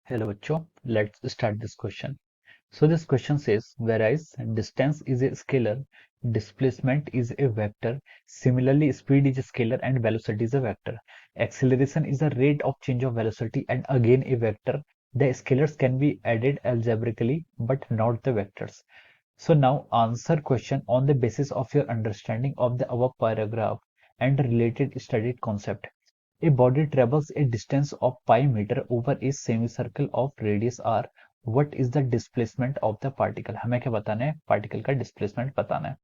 Hello bachcho, let's start this question. So this question says, whereas distance is a scalar, displacement is a vector. Similarly, speed is a scalar and velocity is a vector. Acceleration is the rate of change of velocity and again a vector. The scalars can be added algebraically but not the vectors. So now answer question on the basis of your understanding of the above paragraph and related studied concept. A body travels a distance of pi meter over a semicircle of radius r. What is the displacement of the particle? हमें क्या बताना है? Particle का displacement बताना है.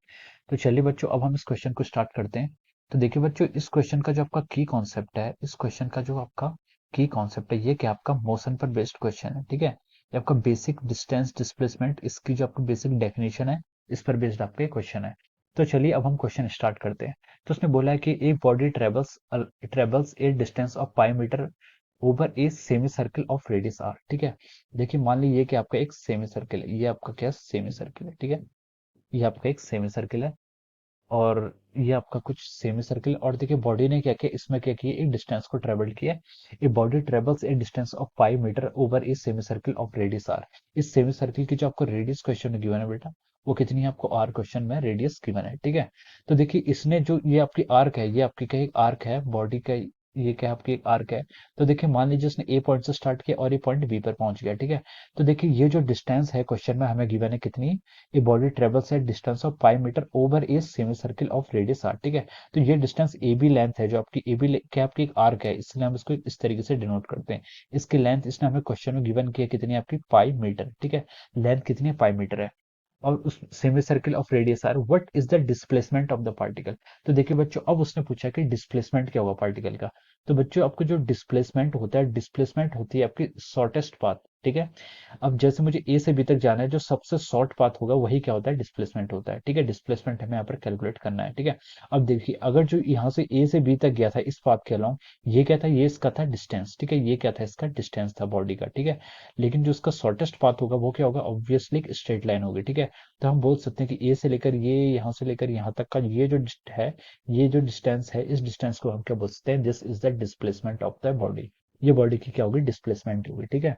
तो चलिए बच्चों, अब हम इस क्वेश्चन को स्टार्ट करते हैं. तो देखिए बच्चों, इस क्वेश्चन का जो आपका की कॉन्सेप्ट है, इस क्वेश्चन का जो आपका की कॉन्सेप्ट है, ये क्या आपका मोशन पर बेस्ड क्वेश्चन है. ठीक है, ये आपका बेसिक डिस्टेंस डिस्प्लेसमेंट, इसकी जो आपकी बेसिक डेफिनेशन है, इस पर बेस्ड आपका क्वेश्चन है. तो चलिए अब हम क्वेश्चन स्टार्ट करते हैं. तो उसने बोला है कि एक body travels a distance of pi metre over a semi circle of radius R. ठीक है, देखिए मान लीजिए कि आपका एक सेमी सर्कल है, ये आपका क्या सेमी सर्कल है. ठीक है, ये आपका एक सेमी सर्कल है और ये आपका कुछ सेमी सर्कल. और देखिए बॉडी ने क्या किया, इसमें क्या किया, एक डिस्टेंस को ट्रेवल किया. A body travels a distance of 5 metre over a semi circle of radius R. इस सेमी सर्कल की जो आपको रेडियस क्वेश्चन में गिवन है बेटा, वो कितनी है आपको आर क्वेश्चन में रेडियस गिवन है. ठीक है, तो देखिए इसने जो ये आपकी आर्क है, ये आपकी क्या एक आर्क है बॉडी का, ये क्या आपकी एक आर्क है. तो देखिए मान लीजिए उसने ए पॉइंट से स्टार्ट किया और ये पॉइंट बी पर पहुंच गया. ठीक है, तो देखिए ये जो डिस्टेंस है क्वेश्चन में हमें गिवन है कितनी, a body travels at distance of 5 metre over a semi circle of radius R. ठीक है, तो ये डिस्टेंस ए बी लेंथ है, जो आपकी ए बी क्या आपकी एक आर्क है, इसलिए हम इसको इस तरीके से डिनोट करते हैं. इसकी लेंथ इसने हमें क्वेश्चन में गिवन किया कितनी है आपकी 5 मीटर. ठीक है, लेंथ कितनी है 5 मीटर है. और उस semi circle of radius R, what is the displacement of the particle. तो देखिए बच्चों, अब उसने पूछा कि डिस्प्लेसमेंट क्या होगा पार्टिकल का. तो बच्चों आपको जो डिस्प्लेसमेंट होता है, डिस्प्लेसमेंट होती है आपकी शॉर्टेस्ट पाथ. ठीक है, अब जैसे मुझे ए से बी तक जाना है, जो सबसे शॉर्ट पाथ होगा वही क्या होता है, डिस्प्लेसमेंट होता है. ठीक है, डिस्प्लेसमेंट हमें यहाँ पर कैलकुलेट करना है. ठीक है, अब देखिए अगर जो यहाँ से ए से बी तक गया था इस पाथ के अलोंग, ये क्या था, ये इसका था डिस्टेंस. ठीक है, ये क्या था, इसका डिस्टेंस था बॉडी का. ठीक है, लेकिन जो इसका शॉर्टेस्ट पाथ होगा वो क्या होगा, ऑब्वियसली एक स्ट्रेट लाइन होगी. ठीक है, तो हम बोल सकते हैं कि ए से लेकर ये यहाँ से लेकर यहाँ तक का ये जो है, ये जो डिस्टेंस है, इस डिस्टेंस को हम क्या बोल सकते हैं, this is the displacement of the body. ये बॉडी की क्या होगी, डिस्प्लेसमेंट होगी. ठीक है,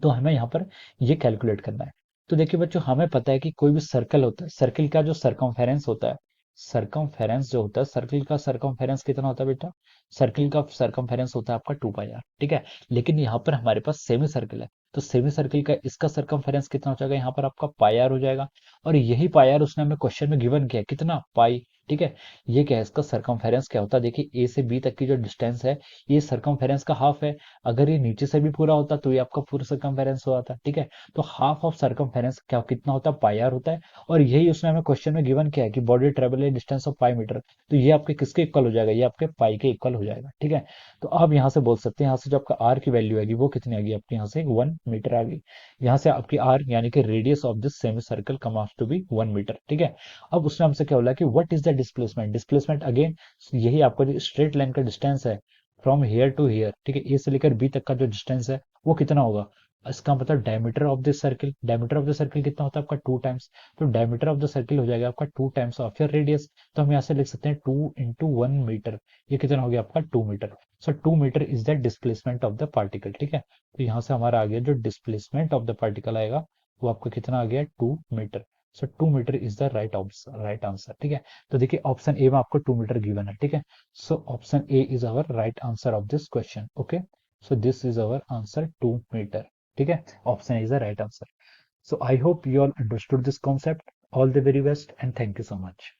तो हमें यहाँ पर ये कैलकुलेट करना है. तो देखिए बच्चों, हमें पता है कि कोई भी सर्कल होता है, सर्कल का जो सरकमफेरेंस होता है, सरकमफेरेंस जो होता है, सर्कल का सरकमफेरेंस कितना होता है बेटा, सर्कल का सरकमफेरेंस होता है आपका 2 पाई आर. ठीक है, लेकिन यहाँ पर हमारे पास सेमी सर्कल है, तो सेमी सर्कल का इसका सरकमफेरेंस कितना हो जाएगा, यहाँ पर आपका पाई आर हो जाएगा. और यही पाई आर उसने हमें क्वेश्चन में गिवन किया कितना, पाई. ठीक है, ये क्या है, इसका सरकमफेरेंस क्या होता है, देखिए ए से बी तक की जो डिस्टेंस है, ये सरकमफेरेंस का हाफ है. अगर ये नीचे से भी पूरा होता तो ये आपका पूरा सरकमफेरेंस हुआ था. ठीक है, तो हाफ ऑफ सरकमफेरेंस क्या कितना होता है, पाई आर होता है. और यही उसने हमें क्वेश्चन में गिवन किया है कि body travel a distance of 5 metre, तो ये आपके किसके इक्वल हो जाएगा, ये आपके पाई के इक्वल हो जाएगा. ठीक है, तो आप यहाँ से बोल सकते हैं, यहाँ से जो आपका आर की वैल्यू आएगी वो कितनी आ गई आपकी, यहाँ से 1 मीटर आ गई. यहाँ से आपकी आर यानी कि radius of this semi circle come out to be 1 metre. ठीक है, अब उसने हमसे क्या बोला कि what is the displacement. Displacement again यही आपका जो स्ट्रेट लाइन का डिस्टेंस है फ्रॉम हेयर टू हेयर. ठीक है, ए से लेकर बी तक का जो डिस्टेंस है वो कितना होगा, इसका मतलब diameter of this circle. Diameter of the circle कितना होता है आपका 2 टाइम्स. तो डायमीटर ऑफ द सर्किल हो जाएगा आपका 2 टाइम्स ऑफ योर रेडियस. तो हम यहाँ से लिख सकते हैं 2 × 1 मीटर. ये कितना हो गया आपका 2 metre. So 2 metre is the displacement of the particle. ठीक है, तो यहाँ से हमारा आ गया जो डिस्प्लेसमेंट ऑफ द पार्टिकल आएगा, वो आपका कितना आ गया 2 metre. So 2 metre is the right answer. ठीक है, तो देखिए ऑप्शन ए में आपको 2 मीटर गिवन है. ठीक है, so option A is our right answer of this question. Okay, so this is our answer 2 meter. ठीक है, option A is the right answer. So I hope you all understood this concept. All the very best and thank you so much.